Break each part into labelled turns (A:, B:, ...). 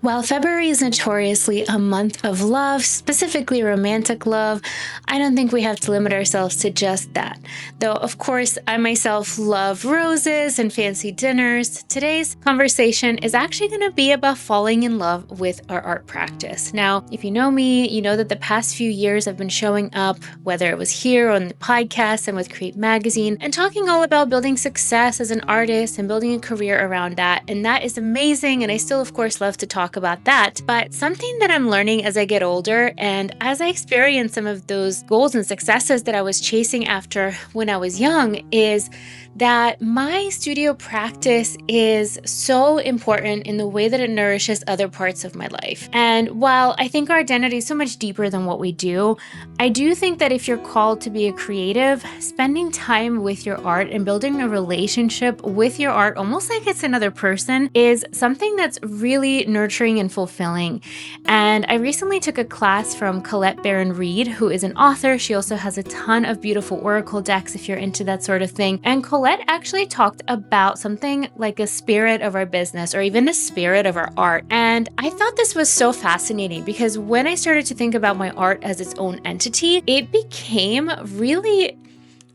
A: While February is notoriously a month of love, specifically romantic love, I don't think we have to limit ourselves to just that. Though, of course, I myself love roses and fancy dinners. Today's conversation is actually going to be about falling in love with our art practice. Now, if you know me, you know that the past few years I've been showing up, whether it was here on the podcast and with Create Magazine, and talking all about building success as an artist and building a career around that. And that is amazing. And I still, of course, love to talk about that. But something that I'm learning as I get older and as I experience some of those goals and successes that I was chasing after when I was young is that my studio practice is so important in the way that it nourishes other parts of my life. And while I think our identity is so much deeper than what we do, I do think that if you're called to be a creative, spending time with your art and building a relationship with your art, almost like it's another person, is something that's really nurturing and fulfilling. And I recently took a class from Colette Baron-Reid, who is an author. She also has a ton of beautiful oracle decks if you're into that sort of thing. And Colette actually talked about something like a spirit of our business or even a spirit of our art. And I thought this was so fascinating because when I started to think about my art as its own entity, it became really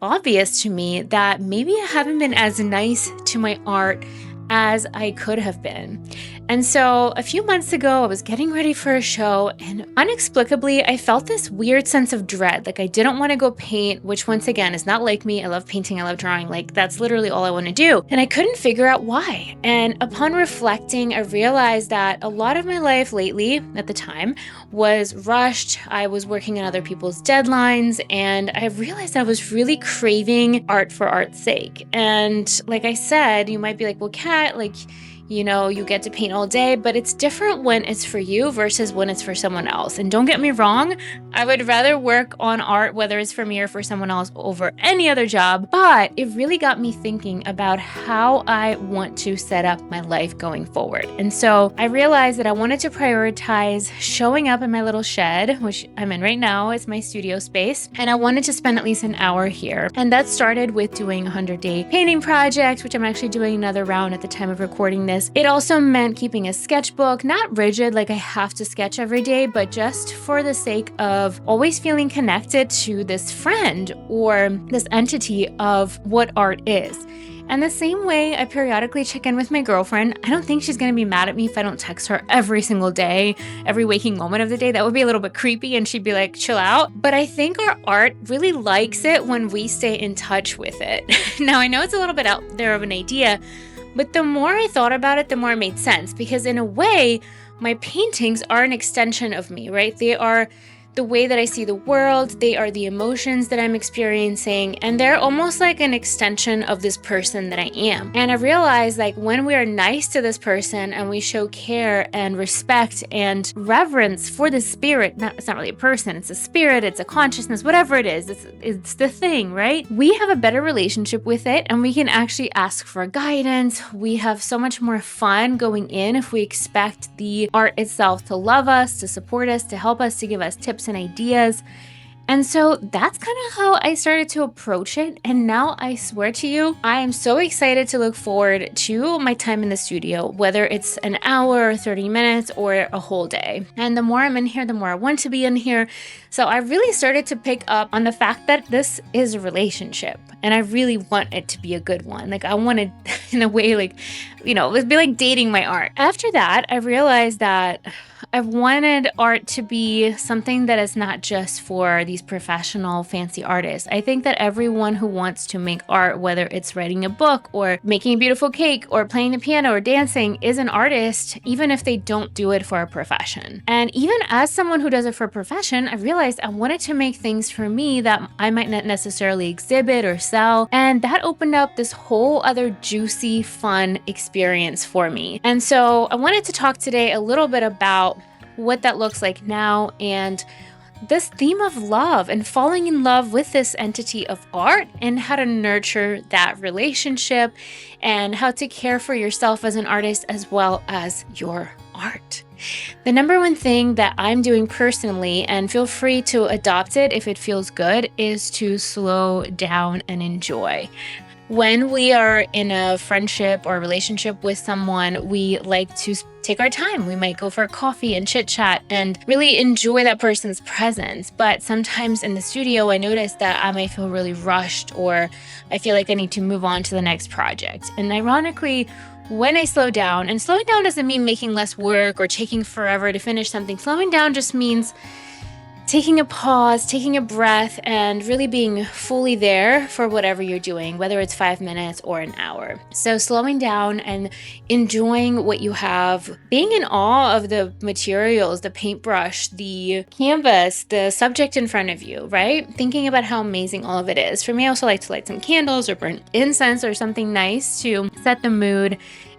A: obvious to me that maybe I haven't been as nice to my art as I could have been. And so a few months ago, I was getting ready for a show and inexplicably, I felt this weird sense of dread. Like I didn't want to go paint, which once again is not like me. I love painting, I love drawing. Like that's literally all I want to do. And I couldn't figure out why. And upon reflecting, I realized that a lot of my life lately at the time was rushed. I was working on other people's deadlines and I realized I was really craving art for art's sake. And like I said, you might be like, well, Kat, like, you get to paint all day, but it's different when it's for you versus when it's for someone else. And don't get me wrong, I would rather work on art, whether it's for me or for someone else, over any other job. But it really got me thinking about how I want to set up my life going forward. And so I realized that I wanted to prioritize showing up in my little shed, which I'm in right now. It's my studio space. And I wanted to spend at least an hour here. And that started with doing a 100-day painting project, which I'm actually doing another round at the time of recording this. It also meant keeping a sketchbook, not rigid, like I have to sketch every day, but just for the sake of always feeling connected to this friend or this entity of what art is. And the same way I periodically check in with my girlfriend. I don't think she's going to be mad at me if I don't text her every single day, every waking moment of the day. That would be a little bit creepy and she'd be like, chill out. But I think our art really likes it when we stay in touch with it. Now, I know it's a little bit out there of an idea, but the more I thought about it, the more it made sense because in a way, my paintings are an extension of me, right? They are the way that I see the world, they are the emotions that I'm experiencing, and they're almost like an extension of this person that I am. And I realized like when we are nice to this person and we show care and respect and reverence for the spirit, it's not really a person, it's a spirit, it's a consciousness, whatever it is, it's the thing, right? We have a better relationship with it and we can actually ask for guidance. We have so much more fun going in if we expect the art itself to love us, to support us, to help us, to give us tips and ideas. And so that's kind of how I started to approach it. And now I swear to you, I am so excited to look forward to my time in the studio, whether it's an hour or 30 minutes or a whole day. And the more I'm in here, the more I want to be in here. So I really started to pick up on the fact that this is a relationship and I really want it to be a good one. Like I wanted in a way, like, it'd be like dating my art. After that, I realized that I've wanted art to be something that is not just for these professional fancy artists. I think that everyone who wants to make art, whether it's writing a book or making a beautiful cake or playing the piano or dancing, is an artist, even if they don't do it for a profession. And even as someone who does it for a profession, I realized I wanted to make things for me that I might not necessarily exhibit or sell. And that opened up this whole other juicy, fun experience for me. And so I wanted to talk today a little bit about what that looks like now and this theme of love and falling in love with this entity of art and how to nurture that relationship and how to care for yourself as an artist as well as your art. The number one thing that I'm doing personally, and feel free to adopt it if it feels good, is to slow down and enjoy. When we are in a friendship or relationship with someone, we like to take our time. We might go for a coffee and chit chat and really enjoy that person's presence. But sometimes in the studio, I notice that I might feel really rushed, or I feel like I need to move on to the next project. And ironically, when I slow down, and slowing down doesn't mean making less work or taking forever to finish something. Slowing down just means taking a pause, taking a breath, and really being fully there for whatever you're doing, whether it's 5 minutes or an hour. So slowing down and enjoying what you have, being in awe of the materials, the paintbrush, the canvas, the subject in front of you, right? Thinking about how amazing all of it is. For me, I also like to light some candles or burn incense or something nice to set the mood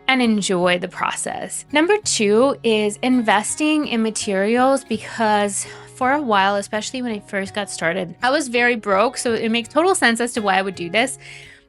A: and enjoy the process. Number 2 is investing in materials, because for a while, especially when I first got started, I was very broke. So it makes total sense as to why I would do this.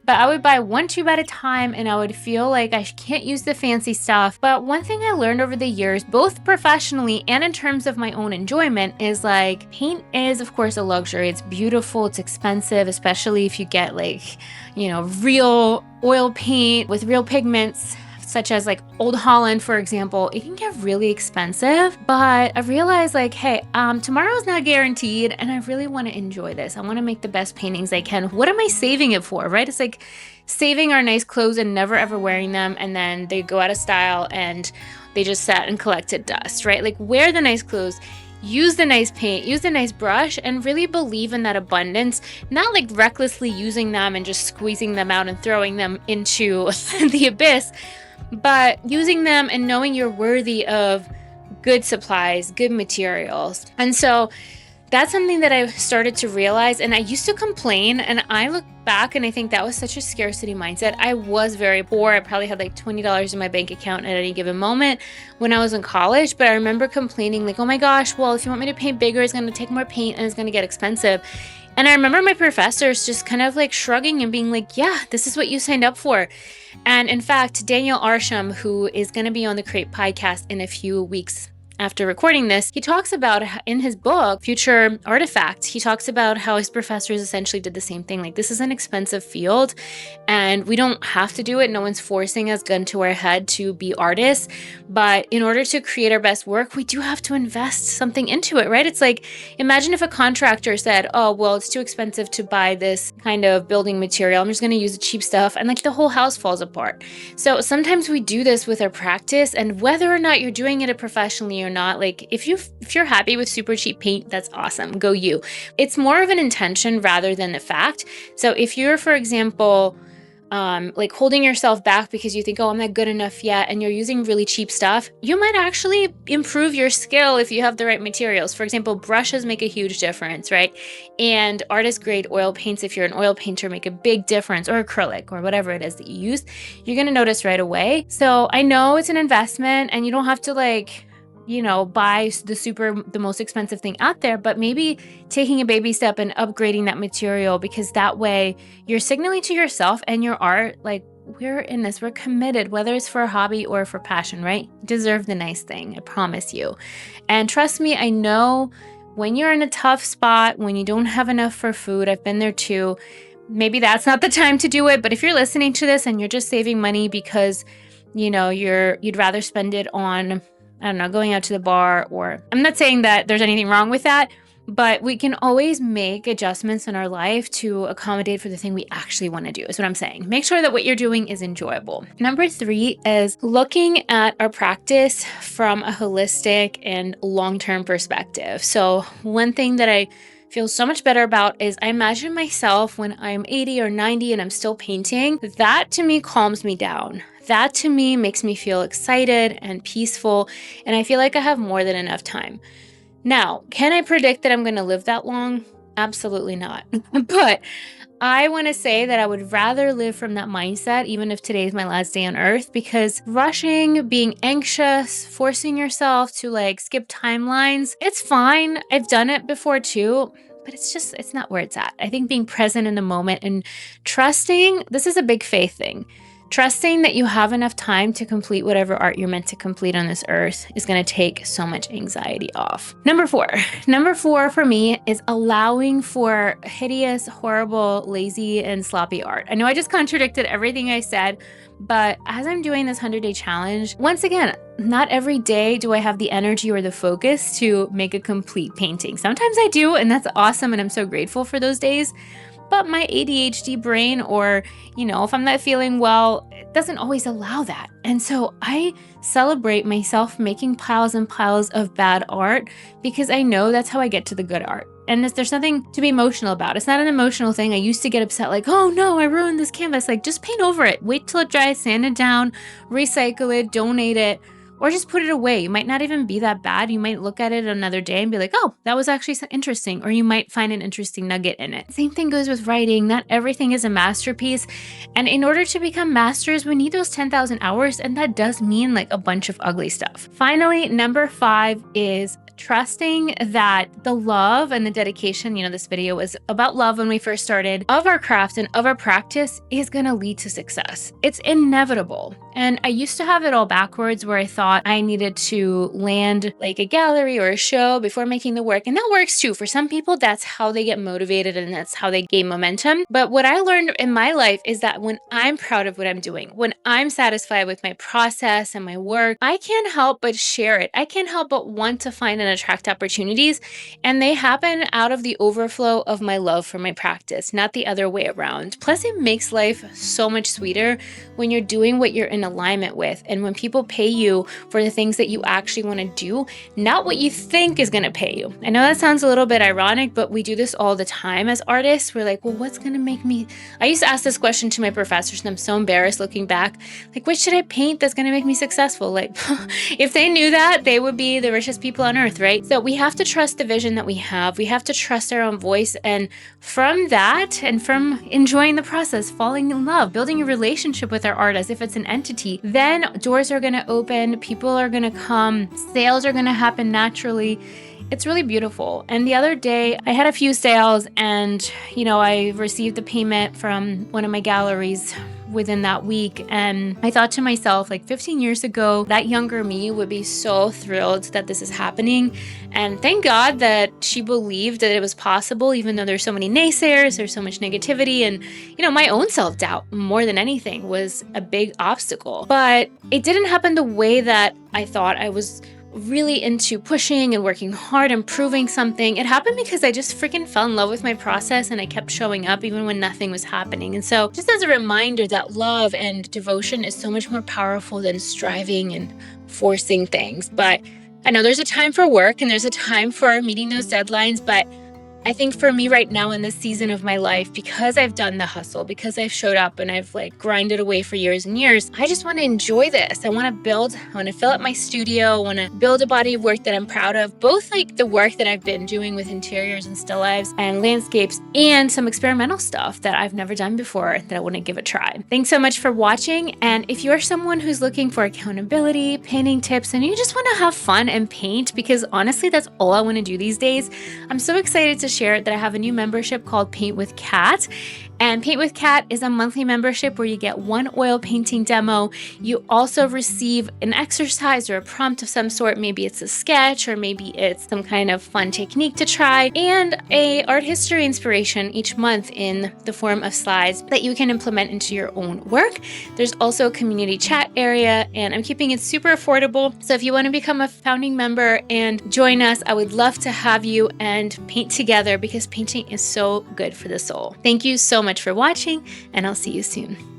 A: But I would buy 1 tube at a time, and I would feel like I can't use the fancy stuff. But one thing I learned over the years, both professionally and in terms of my own enjoyment, is like paint is, of course, a luxury. It's beautiful, it's expensive, especially if you get real oil paint with real pigments, such as like Old Holland, for example. It can get really expensive, but I realized hey, tomorrow's not guaranteed, and I really want to enjoy this. I want to make the best paintings I can. What am I saving it for, right? It's like saving our nice clothes and never ever wearing them, and then they go out of style and they just sat and collected dust, right? Like, wear the nice clothes, use the nice paint, use the nice brush, and really believe in that abundance, not like recklessly using them and just squeezing them out and throwing them into the abyss, but using them and knowing you're worthy of good supplies, good materials. And so that's something that I started to realize. And I used to complain, and I look back and I think that was such a scarcity mindset. I was very poor. I probably had like $20 in my bank account at any given moment when I was in college. But I remember complaining like, oh my gosh, well, if you want me to paint bigger, it's going to take more paint and it's going to get expensive. And I remember my professors just kind of like shrugging and being like, yeah, this is what you signed up for. And in fact, Daniel Arsham, who is going to be on the Create podcast in a few weeks after recording this, he talks about in his book, Future Artifacts, he talks about how his professors essentially did the same thing. Like, this is an expensive field and we don't have to do it. No one's forcing us gun to our head to be artists. But in order to create our best work, we do have to invest something into it, right? It's like, imagine if a contractor said, oh, well, it's too expensive to buy this kind of building material. I'm just going to use the cheap stuff. And like the whole house falls apart. So sometimes we do this with our practice, and whether or not you're doing it professionally or not, like if you're happy with super cheap paint, that's awesome. Go you. It's more of an intention rather than the fact. So if you're, for example, like holding yourself back because you think, oh, I'm not good enough yet, and you're using really cheap stuff, you might actually improve your skill if you have the right materials. For example, brushes make a huge difference, right? And artist grade oil paints, if you're an oil painter, make a big difference, or acrylic or whatever it is that you use, you're going to notice right away. So I know it's an investment and you don't have to buy the most expensive thing out there, but maybe taking a baby step and upgrading that material, because that way you're signaling to yourself and your art, like, we're in this, we're committed, whether it's for a hobby or for passion, right? You deserve the nice thing, I promise you. And trust me, I know when you're in a tough spot, when you don't have enough for food, I've been there too, maybe that's not the time to do it. But if you're listening to this and you're just saving money because, you'd rather spend it on, I don't know, going out to the bar, or I'm not saying that there's anything wrong with that, but we can always make adjustments in our life to accommodate for the thing we actually want to do, is what I'm saying. Make sure that what you're doing is enjoyable. Number 3 is looking at our practice from a holistic and long-term perspective. So one thing that I feel so much better about is I imagine myself when I'm 80 or 90 and I'm still painting. That to me calms me down. That to me makes me feel excited and peaceful, and I feel like I have more than enough time. Now, can I predict that I'm going to live that long? Absolutely not. But I want to say that I would rather live from that mindset, even if today is my last day on earth, because rushing, being anxious, forcing yourself to skip timelines, it's fine. I've done it before too, but it's not where it's at. I think being present in the moment and trusting, this is a big faith thing. Trusting that you have enough time to complete whatever art you're meant to complete on this earth is going to take so much anxiety off. Number four for me is allowing for hideous, horrible, lazy, and sloppy art. I know I just contradicted everything I said, but as I'm doing this 100-day challenge, once again, not every day do I have the energy or the focus to make a complete painting. Sometimes I do, and that's awesome, and I'm so grateful for those days. But my ADHD brain, or, if I'm not feeling well, it doesn't always allow that. And so I celebrate myself making piles and piles of bad art because I know that's how I get to the good art. And there's nothing to be emotional about. It's not an emotional thing. I used to get upset like, oh no, I ruined this canvas. Like, just paint over it. Wait till it dries, sand it down, recycle it, donate it, or just put it away. You might not even be that bad. You might look at it another day and be like, oh, that was actually interesting. Or you might find an interesting nugget in it. Same thing goes with writing. Not everything is a masterpiece. And in order to become masters, we need those 10,000 hours. And that does mean like a bunch of ugly stuff. Finally, number 5 is trusting that the love and the dedication, this video was about love when we first started, of our craft and of our practice is going to lead to success. It's inevitable. And I used to have it all backwards where I thought I needed to land like a gallery or a show before making the work. And that works too. For some people, that's how they get motivated and that's how they gain momentum. But what I learned in my life is that when I'm proud of what I'm doing, when I'm satisfied with my process and my work, I can't help but share it. I can't help but want to find and attract opportunities. And they happen out of the overflow of my love for my practice, not the other way around. Plus, it makes life so much sweeter when you're doing what you're in alignment with. And when people pay you for the things that you actually want to do, not what you think is going to pay you. I know that sounds a little bit ironic, but we do this all the time as artists. We're like, well, what's going to make me... I used to ask this question to my professors, and I'm so embarrassed looking back. Like, what should I paint that's going to make me successful? Like, if they knew that, they would be the richest people on earth, right? So we have to trust the vision that we have. We have to trust our own voice. And from that, and from enjoying the process, falling in love, building a relationship with our art as if it's an entity, then doors are going to open, people are going to come, sales are going to happen naturally. It's really beautiful. And the other day, I had a few sales and, I received the payment from one of my galleries within that week. And I thought to myself, like 15 years ago, that younger me would be so thrilled that this is happening. And thank God that she believed that it was possible, even though there's so many naysayers, there's so much negativity. And, my own self-doubt more than anything was a big obstacle. But it didn't happen the way that I thought. I was really into pushing and working hard and proving something. It happened because I just freaking fell in love with my process and I kept showing up even when nothing was happening. And so just as a reminder that love and devotion is so much more powerful than striving and forcing things. But I know there's a time for work and there's a time for meeting those deadlines, but I think for me right now in this season of my life, because I've done the hustle, because I've showed up and I've grinded away for years and years, I just want to enjoy this. I want to fill up my studio. I want to build a body of work that I'm proud of, both the work that I've been doing with interiors and still lifes and landscapes and some experimental stuff that I've never done before that I want to give a try. Thanks so much for watching. And if you're someone who's looking for accountability, painting tips, and you just want to have fun and paint, because honestly, that's all I want to do these days, I'm so excited to share that I have a new membership called Paint with Kat. And Paint with Kat is a monthly membership where you get one oil painting demo. You also receive an exercise or a prompt of some sort. Maybe it's a sketch or maybe it's some kind of fun technique to try, and a art history inspiration each month in the form of slides that you can implement into your own work. There's also a community chat area, and I'm keeping it super affordable. So if you want to become a founding member and join us, I would love to have you and paint together, because painting is so good for the soul. Thank you so much for watching, and I'll see you soon.